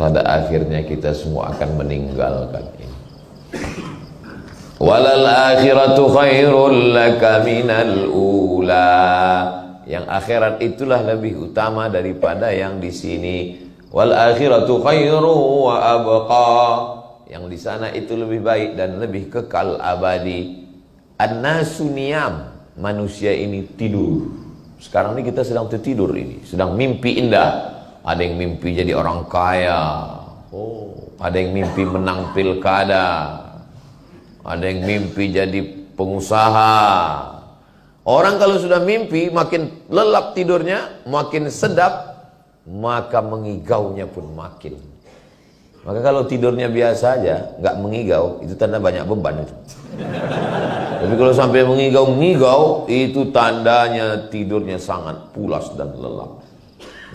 pada akhirnya kita semua akan meninggalkan ini. Walal akhiratu khairul laka minal ula. Yang akhirat itulah lebih utama daripada yang di sini. Wal akhiratu khairu wa abqa. Yang di sana itu lebih baik dan lebih kekal abadi. An-nasu niyam. Manusia ini tidur. Sekarang ini kita sedang tertidur ini, sedang mimpi indah. Ada yang mimpi jadi orang kaya. Ada yang mimpi menang pilkada. Ada yang mimpi jadi pengusaha. Orang kalau sudah mimpi, makin lelap tidurnya, makin sedap, maka mengigaunya pun makin. Maka kalau tidurnya biasa aja, nggak mengigau, itu tanda banyak beban itu. Tapi kalau sampai mengigau-ngigau, itu tandanya tidurnya sangat pulas dan lelap.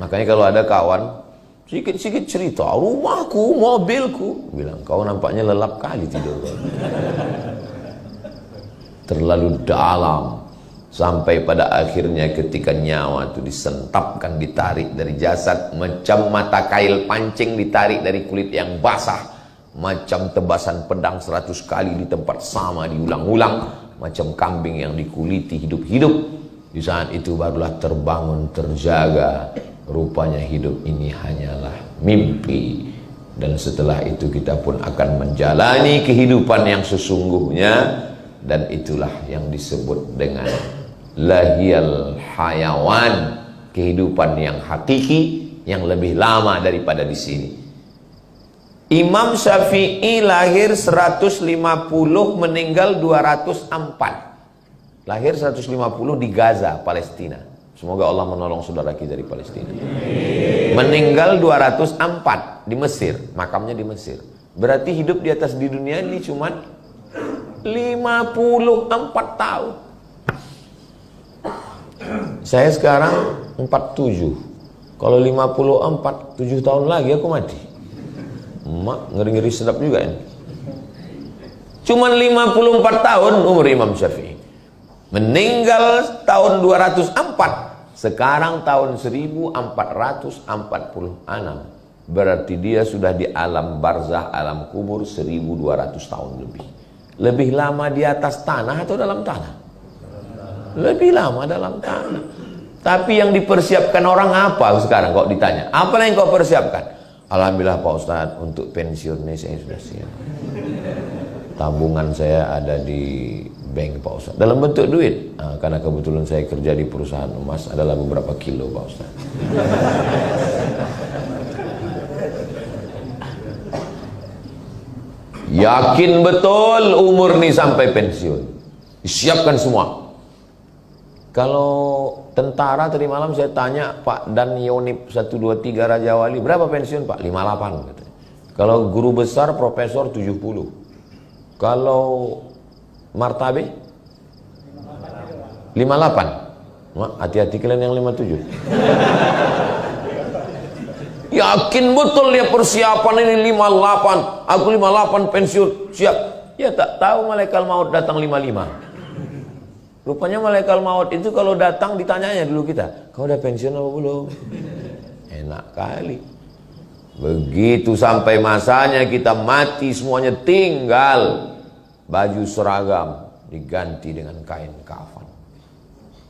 Makanya kalau ada kawan, sedikit-sedikit cerita, rumahku, mobilku, bilang, kau nampaknya lelap kali tidur. Terlalu dalam. Sampai pada akhirnya ketika nyawa itu disentapkan, ditarik dari jasad, macam mata kail pancing ditarik dari kulit yang basah, macam tebasan pedang 100 kali di tempat sama diulang-ulang, macam kambing yang dikuliti hidup-hidup. Di saat itu barulah terbangun, terjaga, rupanya hidup ini hanyalah mimpi. Dan setelah itu kita pun akan menjalani kehidupan yang sesungguhnya. Dan itulah yang disebut dengan lahiyal hayawan, kehidupan yang hakiki, yang lebih lama daripada di sini. Imam Syafi'i lahir 150, meninggal 204. Lahir 150 di Gaza, Palestina. Semoga Allah menolong saudara kita di Palestina. Meninggal 204 di Mesir, makamnya di Mesir. Berarti hidup di atas di dunia ini cuma 54 tahun. Saya sekarang 47. Kalau 54, 7 tahun lagi aku mati. Emak, ngeri-ngeri sedap juga ini. Cuman 54 tahun umur Imam Syafi'i. Meninggal tahun 204. Sekarang tahun 1446. Berarti dia sudah di alam barzah, alam kubur 1200 tahun lebih. Lebih lama di atas tanah atau dalam tanah? Lebih lama dalam tanah. Tapi yang dipersiapkan orang apa sekarang kok ditanya? Apa yang kau persiapkan? Alhamdulillah Pak Ustadz, untuk pensiunnya saya sudah siap. Tabungan saya ada di bank Pak Ustadz, dalam bentuk duit. Nah, karena kebetulan saya kerja di perusahaan emas, adalah beberapa kilo Pak Ustadz. Yakin betul umur nih sampai pensiun. Disiapkan semua. Kalau tentara tadi malam saya tanya Pak Dan Yonip 123 Raja Wali, berapa pensiun Pak? 58 katanya. Kalau guru besar profesor 70. Kalau martabe 58. Hati-hati kalian yang 57. Yakin betul dia persiapan ini 58. Aku 58 pensiun, siap. Ya tak tahu malaikat maut datang 55. Rupanya malaikat maut itu kalau datang ditanyanya dulu kita, kau udah pensiun apa belum? Enak kali. Begitu sampai masanya kita mati, semuanya tinggal baju seragam diganti dengan kain kafan.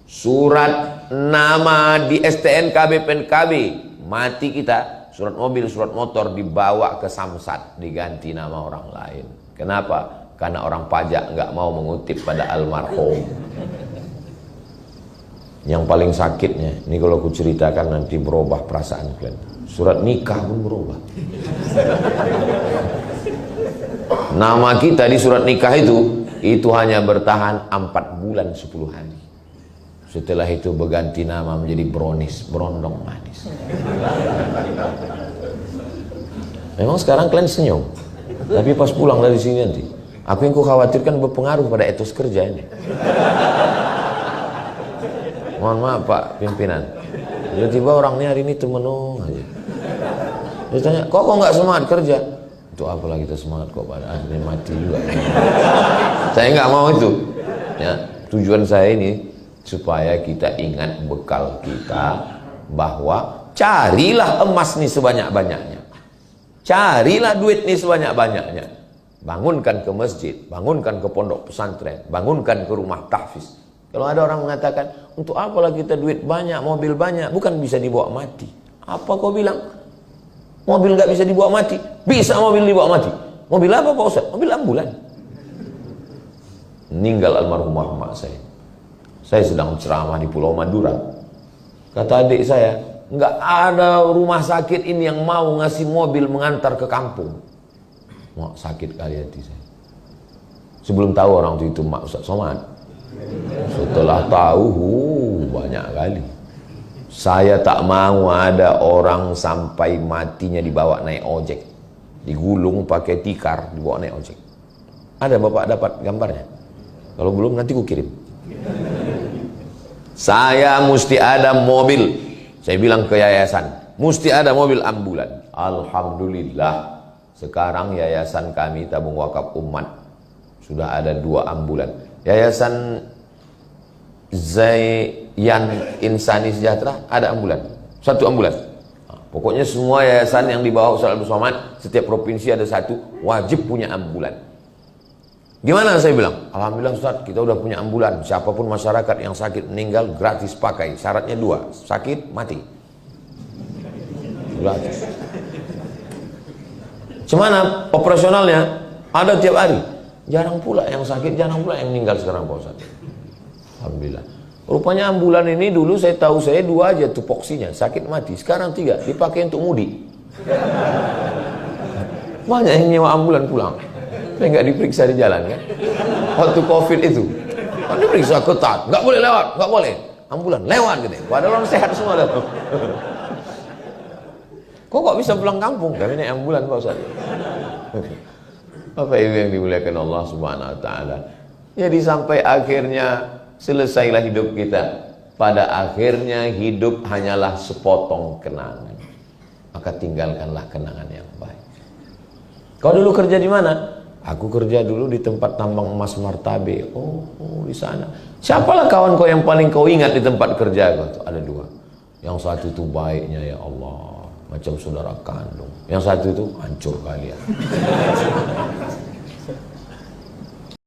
Surat nama di STNK BPNKB, mati kita, surat mobil, surat motor dibawa ke Samsat, diganti nama orang lain. Kenapa? Karena orang pajak nggak mau mengutip pada almarhum. Yang paling sakitnya, ini kalau aku ceritakan nanti berubah perasaan kalian. Surat nikah pun berubah. Nama kita di surat nikah itu hanya bertahan 4 bulan 10 hari. Setelah itu berganti nama menjadi Bronis, berondong manis. Memang sekarang kalian senyum, tapi pas pulang dari sini nanti, aku yang khawatirkan berpengaruh pada etos kerja ini. Mohon maaf Pak pimpinan, tiba-tiba orang ini hari ini termenung aja. Dia tanya, kok nggak semangat kerja? Untuk apalah kita semangat kok, pada akhirnya mati juga. Saya nggak mau itu. Ya, tujuan saya ini supaya kita ingat bekal kita, bahwa carilah emas nih sebanyak-banyaknya. Carilah duit nih sebanyak-banyaknya. Bangunkan ke masjid, bangunkan ke pondok pesantren, bangunkan ke rumah tahfiz. Kalau ada orang mengatakan, untuk apalah kita duit banyak, mobil banyak, bukan bisa dibawa mati. Apa kau bilang? Mobil gak bisa dibawa mati? Bisa mobil dibawa mati. Mobil apa Pak Ustaz? Mobil ambulan. Meninggal almarhum mak saya. Saya sedang ceramah di Pulau Madura. Kata adik saya, nggak ada rumah sakit ini yang mau ngasih mobil mengantar ke kampung. Mak sakit kali hati saya. Sebelum tahu orang itu Mak Ustaz Somad. Setelah tahu, banyak kali. Saya tak mau ada orang sampai matinya dibawa naik ojek. Digulung pakai tikar, dibawa naik ojek. Ada Bapak dapat gambarnya? Kalau belum nanti ku kirim. Saya mesti ada mobil. Saya bilang ke yayasan, mesti ada mobil ambulan. Alhamdulillah, sekarang yayasan kami tabung wakaf umat sudah ada 2 ambulan. Yayasan Zayan Insani Sejahtera ada ambulan, 1 ambulan. Nah, pokoknya semua yayasan yang di bawah Ustaz Abdul Somad, setiap provinsi ada 1, wajib punya ambulan. Gimana saya bilang? Alhamdulillah Ustaz, kita udah punya ambulan. Siapapun masyarakat yang sakit meninggal gratis pakai. Syaratnya 2, sakit mati. Gratis. Gimana operasionalnya? Ada tiap hari. Jarang pula yang sakit, jarang pula yang meninggal sekarang Pak Ustaz. Alhamdulillah. Rupanya ambulan ini dulu saya tahu 2 aja tupoksinya, sakit mati. Sekarang 3, dipakai untuk mudik. Banyak yang nyewa ambulan pulang. Saya nggak diperiksa di jalan kan? Waktu COVID itu, kan diperiksa ketat, nggak boleh lewat, nggak boleh. Ambulan lewat gitu. Padahal orang sehat semua dah. Kok bisa pulang kampung? Kami naik ambulan Pak Ustaz. Bapak Ibu yang dimuliakan Allah Subhanahu Wa Taala. Jadi sampai akhirnya selesailah hidup kita. Pada akhirnya hidup hanyalah sepotong kenangan. Maka tinggalkanlah kenangan yang baik. Kau dulu kerja di mana? Aku kerja dulu di tempat tambang emas Martabe. Oh, di sana. Siapalah kawan kau yang paling kau ingat di tempat kerja kau? Ada 2. Yang satu itu baiknya ya Allah, macam saudara kandung. Yang satu itu hancur kali ya.